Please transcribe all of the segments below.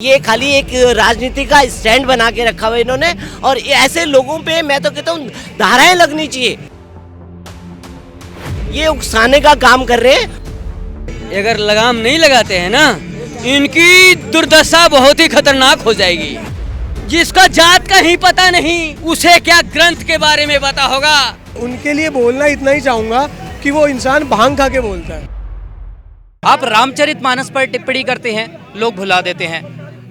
ये खाली एक राजनीति का स्टैंड बना के रखा हुआ है इन्होंने, और ऐसे लोगों पे मैं तो कहता हूँ धाराएं लगनी चाहिए। ये उकसाने का काम कर रहे हैं। अगर लगाम नहीं लगाते हैं ना, इनकी दुर्दशा बहुत ही खतरनाक हो जाएगी। जिसका जात का ही पता नहीं, उसे क्या ग्रंथ के बारे में पता होगा। उनके लिए बोलना इतना ही चाहूंगा कि वो इंसान भांग खा के बोलता है। आप रामचरितमानस पर टिप्पणी करते हैं, लोग भुला देते हैं।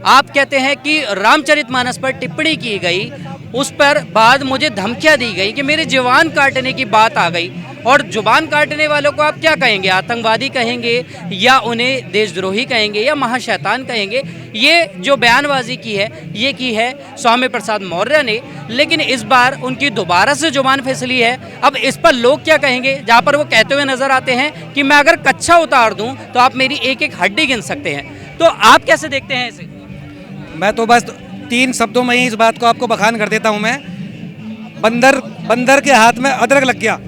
आप कहते हैं कि रामचरितमानस पर टिप्पणी की गई, उस पर बाद मुझे धमकियां दी गई कि मेरे जुबान काटने की बात आ गई। और जुबान काटने वालों को आप क्या कहेंगे? आतंकवादी कहेंगे, या उन्हें देशद्रोही कहेंगे, या महाशैतान कहेंगे? ये जो बयानबाजी की है, ये की है स्वामी प्रसाद मौर्य ने, लेकिन इस बार उनकी दोबारा से जुबान फिसली है। अब इस पर लोग क्या कहेंगे? जहाँ पर वो कहते हुए नजर आते हैं कि मैं अगर कच्छा उतार दूं तो आप मेरी एक एक हड्डी गिन सकते हैं। तो आप कैसे देखते हैं इसे? मैं तो बस 3 शब्दों में ही इस बात को आपको बखान कर देता हूं। मैं बंदर के हाथ में अदरक लग गया।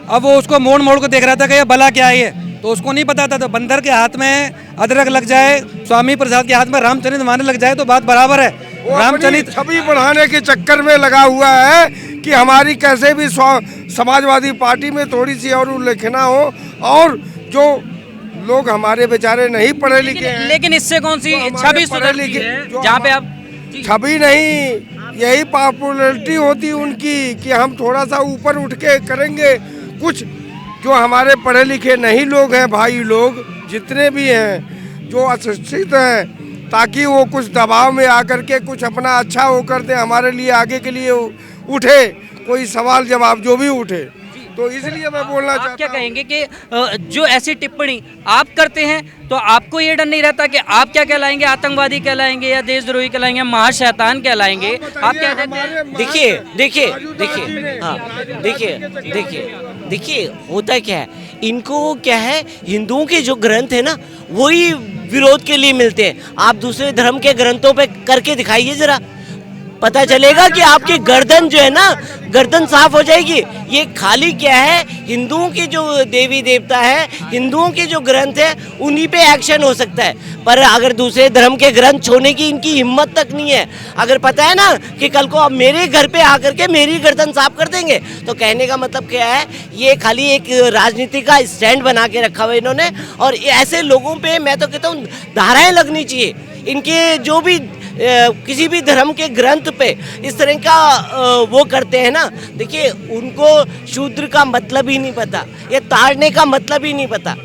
अब वो उसको मोड़ मोड़ को देख रहा था कि ये भला क्या है ये, तो उसको नहीं पता था। तो बंदर के हाथ में अदरक लग जाए, स्वामी प्रसाद के हाथ में रामचरितमानस लग जाए तो बात बराबर है। रामचरित छवि बढ़ाने के चक्कर में लगा हुआ है कि हमारी कैसे भी समाजवादी पार्टी में थोड़ी सी और उल्लेखना हो, और जो लोग हमारे बेचारे नहीं पढ़े लिखे हैं। लेकिन इससे कौन सी छवि सुधरती है? जहाँ पे आप छवि नहीं, यही पॉपुलैरिटी होती उनकी कि हम थोड़ा सा ऊपर उठ के करेंगे कुछ। जो हमारे पढ़े लिखे नहीं लोग हैं, भाई लोग जितने भी हैं जो अशिक्षित हैं, ताकि वो कुछ दबाव में आकर के कुछ अपना अच्छा वो करते, हमारे लिए आगे के लिए उठे, कोई सवाल जवाब जो भी उठे। तो इसलिए मैं बोलना चाहता हूं। आप क्या कहेंगे कि जो ऐसी टिप्पणी आप करते हैं तो आपको ये डर नहीं रहता कि आप क्या कहलाएंगे? आतंकवादी कहलाएंगे, या देशद्रोही कहलाएंगे, महाशैतान कहलाएंगे? आप क्या कहते हैं? देखिए होता क्या है, इनको क्या है, हिंदुओं के जो ग्रंथ है ना वही विरोध के लिए मिलते हैं। आप दूसरे धर्म के ग्रंथों पे करके दिखाइए जरा, पता चलेगा कि आपकी गर्दन जो है ना, गर्दन साफ हो जाएगी। ये खाली क्या है, हिंदुओं के जो देवी देवता है, हिंदुओं के जो ग्रंथ है, उन्हीं पे एक्शन हो सकता है। पर अगर दूसरे धर्म के ग्रंथ छोड़ने की इनकी हिम्मत तक नहीं है। अगर पता है ना कि कल को आप मेरे घर पे आकर के मेरी गर्दन साफ कर देंगे, तो कहने का मतलब क्या है, ये खाली एक राजनीति का स्टैंड बना के रखा हुआ है इन्होंने, और ऐसे लोगों पे मैं तो कहता हूँ धाराएं लगनी चाहिए। इनके जो भी किसी भी धर्म के ग्रंथ पे इस तरह का वो करते हैं ना, देखिए उनको शूद्र का मतलब ही नहीं पता, या ताड़ने का मतलब ही नहीं पता।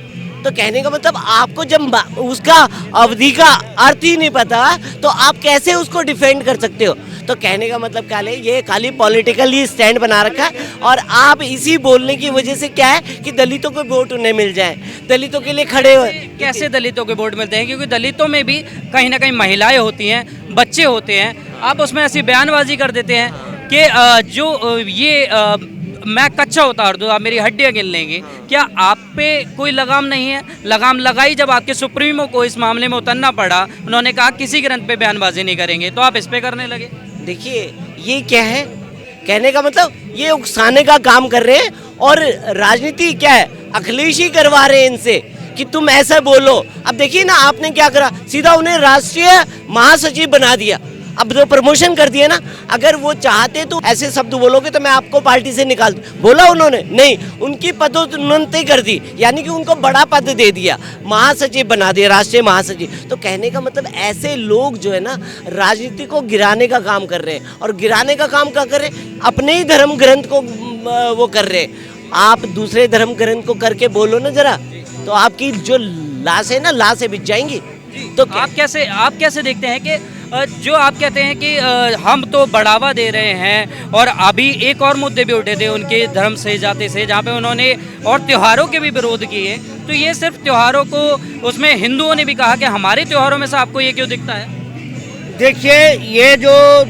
तो कहने का मतलब आपको जब उसका अवधि का अर्थ ही नहीं पता, तो आप कैसे उसको डिफेंड कर सकते हो? तो कहने का मतलब क्या है, ये खाली पॉलिटिकली स्टैंड बना रखा है। और आप इसी बोलने की वजह से क्या है कि दलितों को वोट उन्हें मिल जाए, दलितों के लिए खड़े हुए। कैसे दलितों के वोट मिलते हैं? क्योंकि दलितों में भी कहीं ना कहीं महिलाएं होती हैं, बच्चे होते हैं। आप उसमें ऐसी बयानबाजी कर देते हैं कि मैं कच्चा उतार दूँ, आप मेरी हड्डियां गिन लेंगे। क्या आप पे कोई लगाम नहीं है? लगाम लगाई जब आपके सुप्रीमो को इस मामले में उतरना पड़ा, उन्होंने कहा किसी ग्रंथ पे बयानबाजी नहीं करेंगे, तो आप इस पे करने लगे। देखिए ये क्या है, कहने का मतलब ये उकसाने का काम कर रहे हैं। और राजनीति क्या है, अखिलेश ही करवा रहे हैं इनसे कि तुम ऐसा बोलो। अब देखिए ना, आपने क्या करा, सीधा उन्हें राष्ट्रीय महासचिव बना दिया। अब तो प्रमोशन कर दिया ना। अगर वो चाहते तो ऐसे शब्द बोलोगे तो मैं आपको पार्टी से निकाल दूं, बोला उन्होंने नहीं, उनकी पदोन्नति कर दी, यानी कि उनको बड़ा पद दे दिया, महासचिव बना दिया, राष्ट्रीय महासचिव। तो कहने का मतलब ऐसे लोग जो है ना, राजनीति को गिराने का काम कर रहे हैं। और गिराने का काम क्या कर रहे हैं? अपने ही धर्म ग्रंथ को वो कर रहे हैं। आप दूसरे धर्म ग्रंथ को करके बोलो ना जरा, तो आपकी जो लाश है ना, लाश से बिछ जाएंगी। तो आप कैसे देखते हैं कि जो आप कहते हैं कि हम तो बढ़ावा दे रहे हैं, और अभी एक और मुद्दे भी उठे थे उनके धर्म से जाते से, जहाँ पे उन्होंने और त्योहारों के भी विरोध किए। तो ये सिर्फ त्योहारों को, उसमें हिंदुओं ने भी कहा कि हमारे त्योहारों में से आपको ये क्यों दिखता है? देखिए, ये जो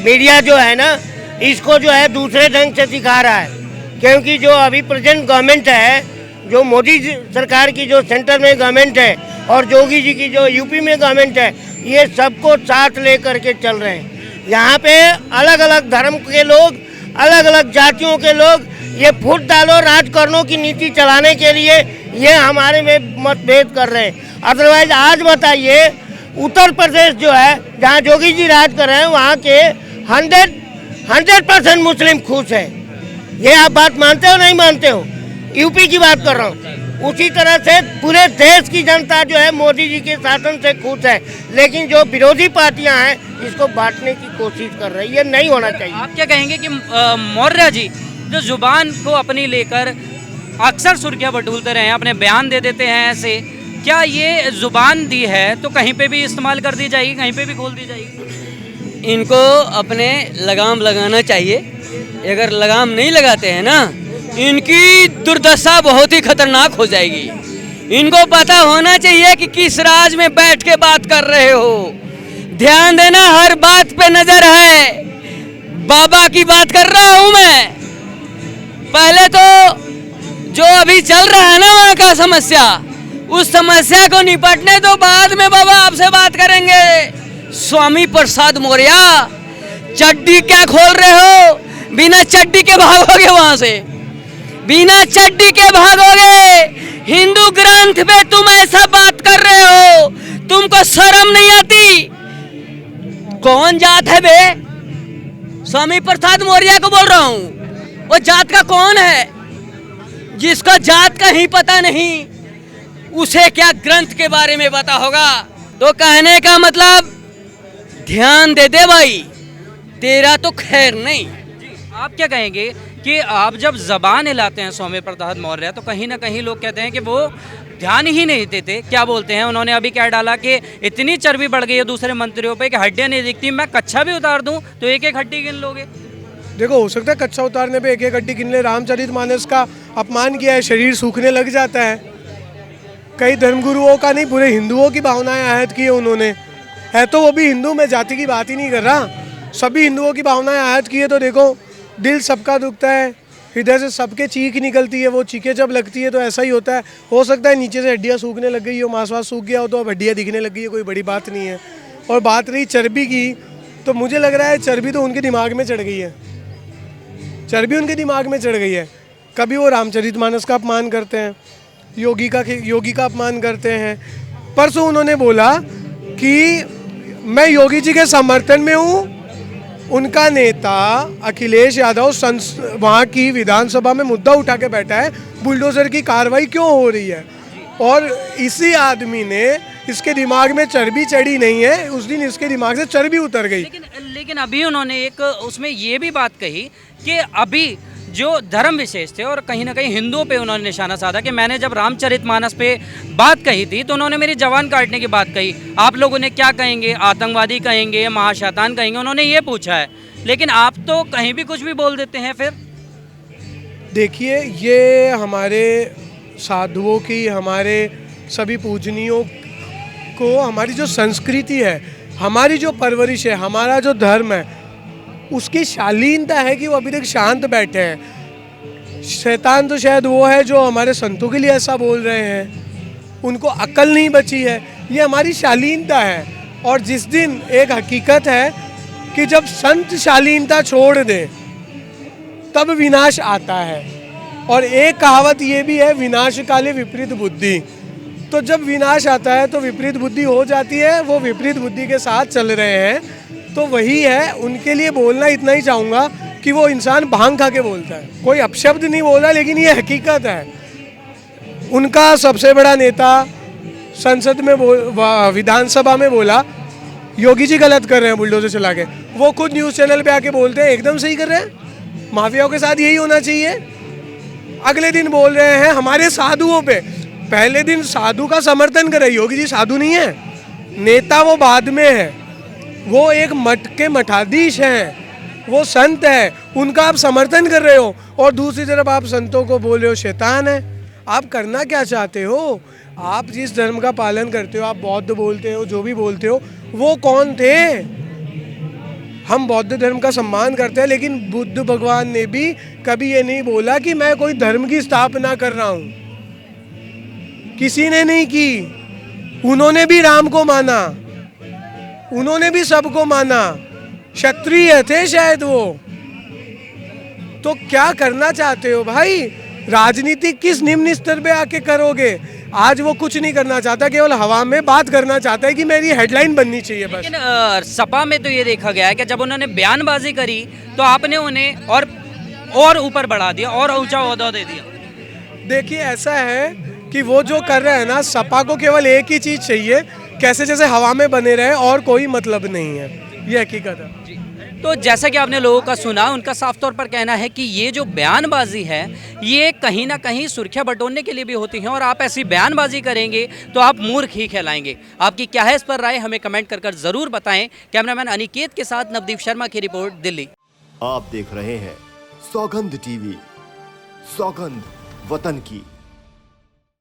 मीडिया जो है ना, इसको जो है दूसरे ढंग से सिखा रहा है। क्योंकि जो अभी प्रेजेंट गवर्नमेंट है, जो मोदी सरकार की जो सेंटर में गवर्नमेंट है, और योगी जी की जो यूपी में गवर्नमेंट है, ये सबको साथ लेकर के चल रहे हैं। यहाँ पे अलग अलग धर्म के लोग, अलग अलग जातियों के लोग ये फुट डालो राज करनो की नीति चलाने के लिए ये हमारे में मतभेद कर रहे हैं। अदरवाइज आज बताइए, उत्तर प्रदेश जो है जहाँ योगी जी राज कर रहे हैं वहाँ के 100% मुस्लिम खुश है। ये आप बात मानते हो नहीं मानते हो? यूपी की बात कर रहा हूँ। उसी तरह से पूरे देश की जनता जो है मोदी जी के शासन से खुश है, लेकिन जो विरोधी पार्टियां हैं इसको बांटने की कोशिश कर रही है। नहीं होना चाहिए। आप क्या कहेंगे कि मौर्य जी जो जुबान को अपनी लेकर अक्सर सुर्खियां बटोरते रहे हैं, अपने बयान दे देते हैं ऐसे, क्या ये जुबान दी है तो कहीं पे भी इस्तेमाल कर दी जाएगी, कहीं पे भी खोल दी जाएगी? इनको अपने लगाम लगाना चाहिए। अगर लगाम नहीं लगाते हैं ना, इनकी दुर्दशा बहुत ही खतरनाक हो जाएगी। इनको पता होना चाहिए कि किस राज में बैठ के बात कर रहे हो। ध्यान देना, हर बात पे नजर है। बाबा की बात कर रहा हूं मैं। पहले तो जो अभी चल रहा है ना वहाँ का समस्या, उस समस्या को निपटने दो, बाद में बाबा आपसे बात करेंगे। स्वामी प्रसाद मौर्य, चड्डी क्या खोल रहे हो? बिना चड्डी के भागोगे वहां से, बिना चड्डी के भागोगे। हिंदू ग्रंथ पे तुम ऐसा बात कर रहे हो, तुमको शर्म नहीं आती? कौन जात है बे? स्वामी प्रसाद मौर्य को बोल रहा हूँ। वो जात का कौन है? जिसको जात का ही पता नहीं, उसे क्या ग्रंथ के बारे में पता होगा? तो कहने का मतलब, ध्यान दे दे भाई, तेरा तो खैर नहीं। आप क्या कहेंगे कि आप जब जबान हिलाते हैं स्वामी प्रसाद मौर्य, तो कहीं ना कहीं लोग कहते हैं कि वो ध्यान ही नहीं देते। क्या बोलते हैं? उन्होंने अभी क्या डाला कि इतनी चर्बी बढ़ गई है दूसरे मंत्रियों पे कि हड्डियां नहीं दिखती, मैं कच्छा भी उतार दूं तो एक एक हड्डी गिन लोगे। देखो, हो सकता है कच्चा उतारने पे एक एक हड्डी गिन ले। रामचरितमानस का अपमान किया है, शरीर सूखने लग जाता है। कई धर्मगुरुओं का नहीं, पूरे हिंदुओं की भावनाएं आहत की है उन्होंने। है तो वो भी हिंदू, मैं जाति की बात ही नहीं कर रहा, सभी हिंदुओं की भावनाएं आहत की है। तो देखो, दिल सबका दुखता है, हृदय से सबके चीख निकलती है। वो चीखें जब लगती है तो ऐसा ही होता है। हो सकता है नीचे से हड्डियाँ सूखने लग गई हो, मांस वास सूख गया हो तो अब हड्डियाँ दिखने लग गई है, कोई बड़ी बात नहीं है। और बात रही चर्बी की, तो मुझे लग रहा है चर्बी तो उनके दिमाग में चढ़ गई है। चर्बी उनके दिमाग में चढ़ गई है। कभी वो रामचरितमानस का अपमान करते हैं, योगी का अपमान करते हैं। परसों उन्होंने बोला कि मैं योगी जी के समर्थन में हूँ। उनका नेता अखिलेश यादव वहाँ की विधानसभा में मुद्दा उठा के बैठा है, बुलडोजर की कार्रवाई क्यों हो रही है। और इसी आदमी ने, इसके दिमाग में चर्बी चढ़ी नहीं है, उस दिन इसके दिमाग से चर्बी उतर गई। लेकिन अभी उन्होंने एक उसमें ये भी बात कही कि अभी जो धर्म विशेष थे और कहीं ना कहीं हिंदुओं पे उन्होंने निशाना साधा कि मैंने जब रामचरितमानस पे बात कही थी तो उन्होंने मेरी जवान काटने की बात कही। आप लोगों ने क्या कहेंगे? आतंकवादी कहेंगे, महाशैतान कहेंगे? उन्होंने ये पूछा है। लेकिन आप तो कहीं भी कुछ भी बोल देते हैं। फिर देखिए, ये हमारे साधुओं की, हमारे सभी पूजनियों को, हमारी जो संस्कृति है, हमारी जो परवरिश है, हमारा जो धर्म है, उसकी शालीनता है कि वो अभी तक शांत बैठे हैं। शैतान तो शायद वो है जो हमारे संतों के लिए ऐसा बोल रहे हैं, उनको अक्ल नहीं बची है। ये हमारी शालीनता है। और जिस दिन एक हकीकत है कि जब संत शालीनता छोड़ दे तब विनाश आता है। और एक कहावत ये भी है, विनाश काले विपरीत बुद्धि। तो जब विनाश आता है तो विपरीत बुद्धि हो जाती है। वो विपरीत बुद्धि के साथ चल रहे हैं, तो वही है। उनके लिए बोलना इतना ही चाहूँगा कि वो इंसान भांग खा के बोलता है, कोई अपशब्द नहीं बोल रहा, लेकिन ये हकीकत है। उनका सबसे बड़ा नेता संसद में विधानसभा में बोला योगी जी गलत कर रहे हैं बुलडोजर चला के। वो खुद न्यूज़ चैनल पे आके बोलते हैं एकदम सही कर रहे हैं, माफियाओं के साथ यही होना चाहिए। अगले दिन बोल रहे हैं हमारे साधुओं पे। पहले दिन साधु का समर्थन कर रहे, योगी जी साधु नहीं है, नेता वो बाद में है। वो एक मठ के मठाधीश हैं, वो संत है, उनका आप समर्थन कर रहे हो। और दूसरी तरफ आप संतों को बोल रहे हो शैतान है। आप करना क्या चाहते हो? आप जिस धर्म का पालन करते हो, आप बौद्ध बोलते हो, जो भी बोलते हो, वो कौन थे? हम बौद्ध धर्म का सम्मान करते हैं, लेकिन बुद्ध भगवान ने भी कभी ये नहीं बोला कि मैं कोई धर्म की स्थापना कर रहा हूँ। किसी ने नहीं की। उन्होंने भी राम को माना, उन्होंने भी सबको माना, क्षत्रिय थे शायद वो। तो क्या करना चाहते हो भाई? राजनीति किस निम्न स्तर पे आके करोगे? आज वो कुछ नहीं करना चाहता, केवल हवा में बात करना चाहता है कि मेरी हेडलाइन बननी चाहिए बस। लेकिन सपा में तो ये देखा गया है कि जब उन्होंने बयानबाजी करी तो आपने उन्हें और ऊपर बढ़ा दिया और ऊंचा ओहदा दे दिया। देखिए ऐसा है कि वो जो कर रहे हैं ना, सपा को केवल एक ही चीज़ चाहिए, कैसे जैसे हवा में बने रहे और कोई मतलब नहीं है, ये हकीकत है। तो जैसा कि आपने लोगों का सुना, उनका साफ तौर पर कहना है कि ये जो बयानबाजी है ये कहीं ना कहीं सुर्खियां बटोरने के लिए भी होती हैं और आप ऐसी बयानबाजी करेंगे तो आप मूर्ख ही कहलाएंगे। आपकी क्या है इस पर राय, हमें कमेंट कर ज़रूर बताएं। कैमरामैन अनिकेत के साथ नवदीप शर्मा की रिपोर्ट, दिल्ली। आप देख रहे हैं सौगंध टीवी, सौगंध वतन की।